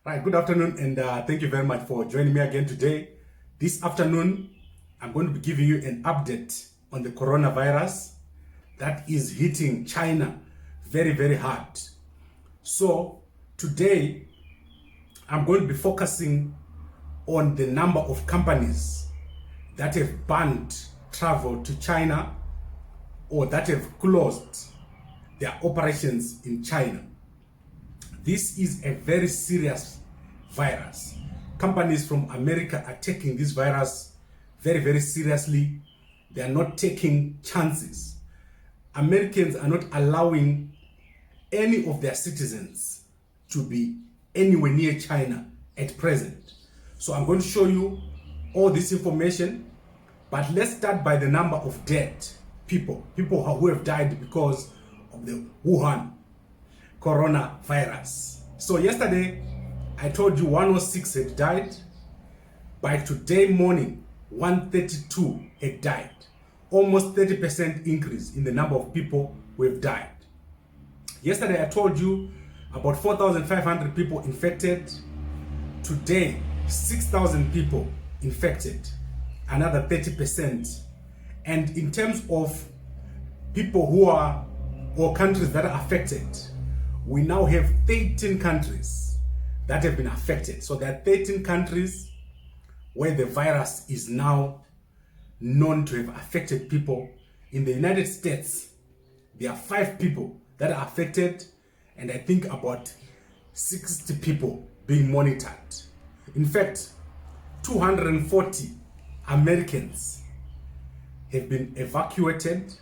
Right, good afternoon, and thank you very much for joining me again today. This afternoon, I'm going to be giving you an update on the coronavirus that is hitting China very, very hard. So, today, I'm going to be focusing on the number of companies that have banned travel to China or that have closed their operations in China. This is a very serious virus. Companies from America are taking this virus very, very seriously. They are not taking chances. Americans are not allowing any of their citizens to be anywhere near China at present. So I'm going to show you all this information, but let's start by the number of dead people who have died because of the Wuhan coronavirus. So yesterday, I told you 106 had died. By today morning, 132 had died. Almost 30% increase in the number of people who have died. Yesterday, I told you about 4,500 people infected. Today, 6,000 people infected. Another 30%. And in terms of people who are, or countries that are affected, we now have 13 countries that have been affected. So there are 13 countries where the virus is now known to have affected people. In the United States, there are 5 people that are affected, and I think about 60 people being monitored. In fact, 240 Americans have been evacuated.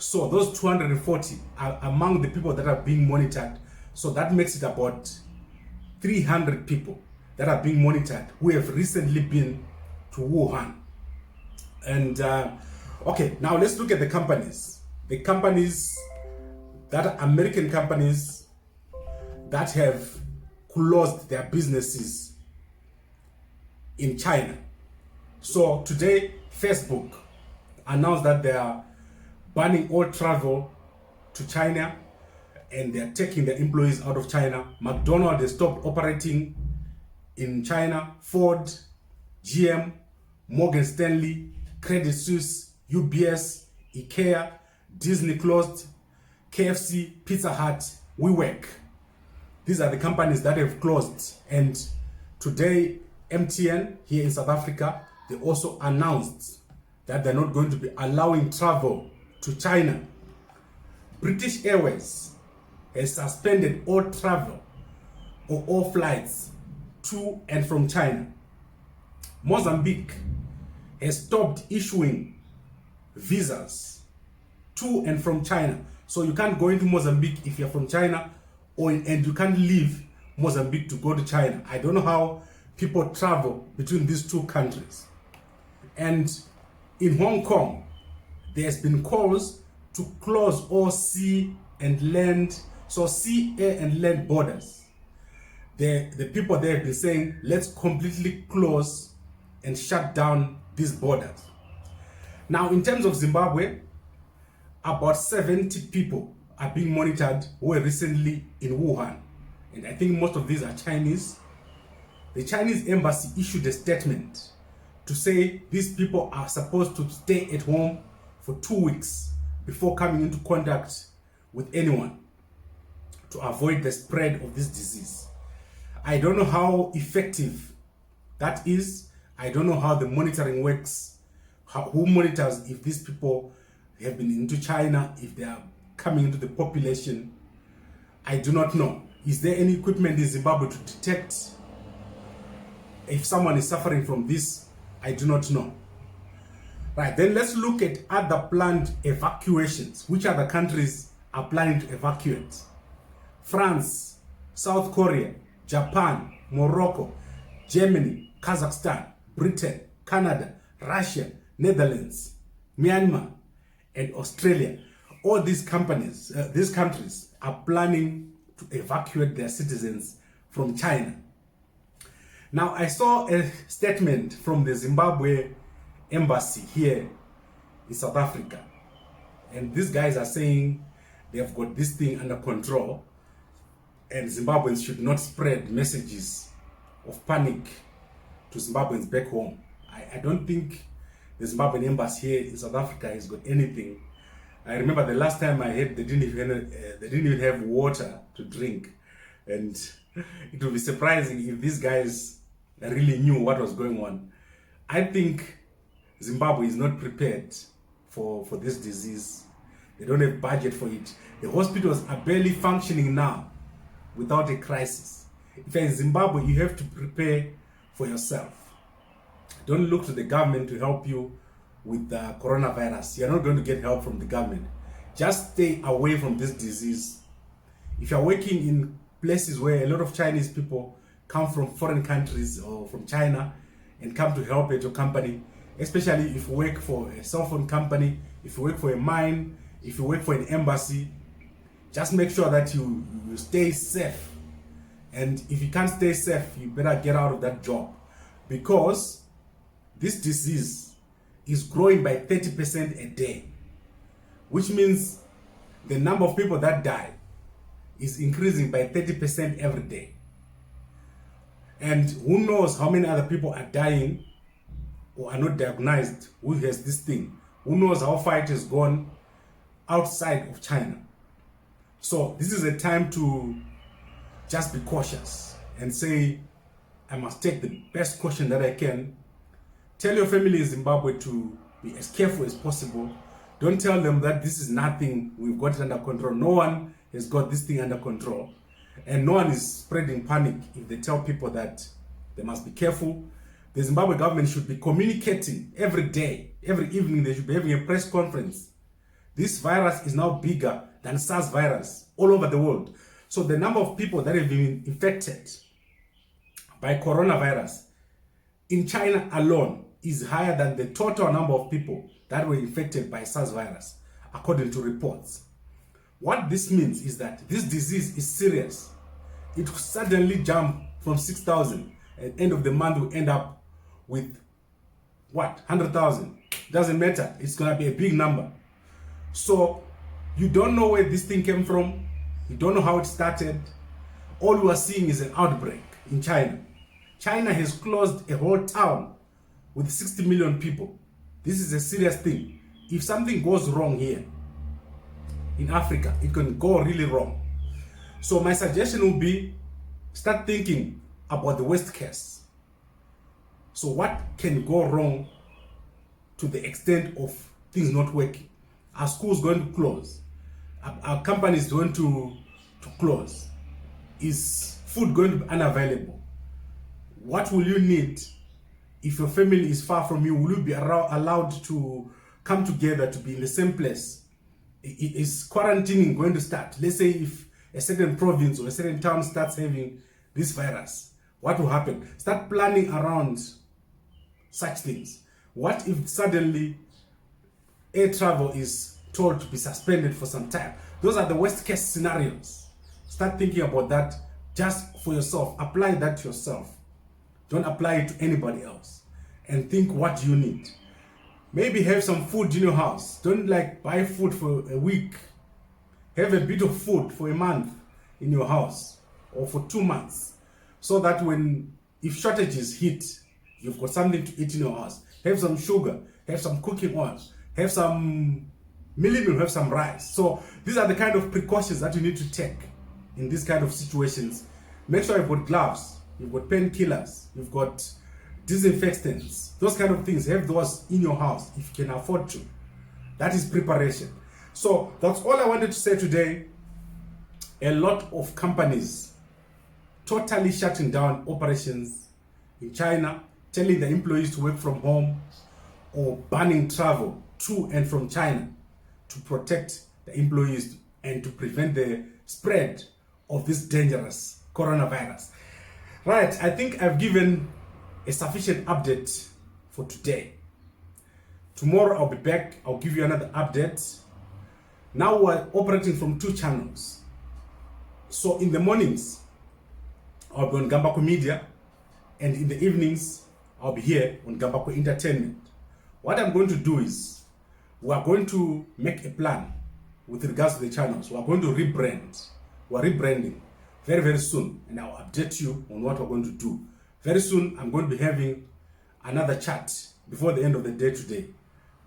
So those 240 are among the people that are being monitored. So that makes it about 300 people that are being monitored who have recently been to Wuhan. And okay, now let's look at the companies. The companies that are American companies that have closed their businesses in China. So today, Facebook announced that they are banning all travel to China, and they're taking their employees out of China. McDonald's has stopped operating in China. Ford, GM, Morgan Stanley, Credit Suisse, UBS, IKEA, Disney closed, KFC, Pizza Hut, WeWork. These are the companies that have closed. And today, MTN here in South Africa, they also announced that they're not going to be allowing travel to China. British Airways has suspended all travel or all flights to and from China. Mozambique has stopped issuing visas to and from China. So you can't go into Mozambique if you're from China, and you can't leave Mozambique to go to China. I don't know how people travel between these two countries. And in Hong Kong, there's been calls to close all sea and land, so sea, air, and land borders. The people there have been saying, let's completely close and shut down these borders. Now, in terms of Zimbabwe, about 70 people are being monitored who were recently in Wuhan. And I think most of these are Chinese. The Chinese embassy issued a statement to say these people are supposed to stay at home for 2 weeks before coming into contact with anyone to avoid the spread of this disease. I don't know how effective that is. I don't know how the monitoring works. Who monitors if these people have been into China, if they are coming into the population? I do not know. Is there any equipment in Zimbabwe to detect if someone is suffering from this? I do not know. Right, then let's look at other planned evacuations. Which other countries are planning to evacuate? France, South Korea, Japan, Morocco, Germany, Kazakhstan, Britain, Canada, Russia, Netherlands, Myanmar, and Australia. All these countries are planning to evacuate their citizens from China. Now, I saw a statement from the Zimbabwe embassy here in South Africa, and these guys are saying they've got this thing under control. and Zimbabweans should not spread messages of panic to Zimbabweans back home. I don't think the Zimbabwean embassy here in South Africa has got anything. I remember the last time I heard they didn't even have water to drink, and it would be surprising if these guys really knew what was going on. I think Zimbabwe is not prepared for this disease. They don't have budget for it. The hospitals are barely functioning now without a crisis. If you're in Zimbabwe, you have to prepare for yourself. Don't look to the government to help you with the coronavirus. You're not going to get help from the government. Just stay away from this disease. If you're working in places where a lot of Chinese people come from foreign countries or from China and come to help at your company, especially if you work for a cell phone company, if you work for a mine, if you work for an embassy, just make sure that you stay safe. And if you can't stay safe, you better get out of that job, because this disease is growing by 30% a day, which means the number of people that die is increasing by 30% every day. And who knows how many other people are dying or are not diagnosed who has this thing. Who knows how far it has gone outside of China. So this is a time to just be cautious and say, I must take the best caution that I can. Tell your family in Zimbabwe to be as careful as possible. Don't tell them that this is nothing, we've got it under control. No one has got this thing under control. And no one is spreading panic if they tell people that they must be careful. The Zimbabwe government should be communicating every day, every evening. They should be having a press conference. This virus is now bigger than SARS virus all over the world. So the number of people that have been infected by coronavirus in China alone is higher than the total number of people that were infected by SARS virus, according to reports. What this means is that this disease is serious. It will suddenly jump from 6,000. At the end of the month, we end up with what? 100,000. Doesn't matter. It's going to be a big number. So you don't know where this thing came from. You don't know how it started. All we are seeing is an outbreak in China. China has closed a whole town with 60 million people. This is a serious thing. If something goes wrong here in Africa, it can go really wrong. So my suggestion would be, start thinking about the worst case. So what can go wrong to the extent of things not working? Are schools going to close? Are companies going to close? Is food going to be unavailable? What will you need if your family is far from you? Will you be allowed to come together to be in the same place? Is quarantining going to start? Let's say if a certain province or a certain town starts having this virus, what will happen? Start planning around such things. What if suddenly air travel is told to be suspended for some time? Those are the worst case scenarios. Start thinking about that just for yourself. Apply that to yourself. Don't apply it to anybody else. And think what you need. Maybe have some food in your house. Don't buy food for a week. Have a bit of food for a month in your house or for 2 months, so that if shortages hit, you've got something to eat in your house. Have some sugar, have some cooking oil, have some millet, have some rice. So these are the kind of precautions that you need to take in this kind of situations. Make sure you've got gloves, you've got painkillers, you've got disinfectants, those kind of things. Have those in your house if you can afford to. That is preparation. So that's all I wanted to say today. A lot of companies totally shutting down operations in China, telling the employees to work from home, or banning travel to and from China to protect the employees and to prevent the spread of this dangerous coronavirus. Right, I think I've given a sufficient update for today. Tomorrow I'll be back. I'll give you another update. Now we're operating from 2 channels. So in the mornings, I'll be on Gambako Media, and in the evenings, I'll be here on Gambako Entertainment. What I'm going to do is, we are going to make a plan with regards to the channels. We are going to rebrand. We're rebranding. very, very soon, and I'll update you on what we're going to do. Very soon, I'm going to be having another chat before the end of the day today,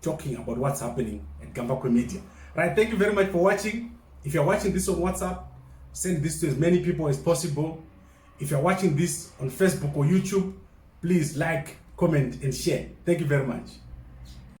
talking about what's happening at Gambakwe Media. Right, thank you very much for watching. If you're watching this on WhatsApp, send this to as many people as possible. If you're watching this on Facebook or YouTube, please like, comment, and share. Thank you very much.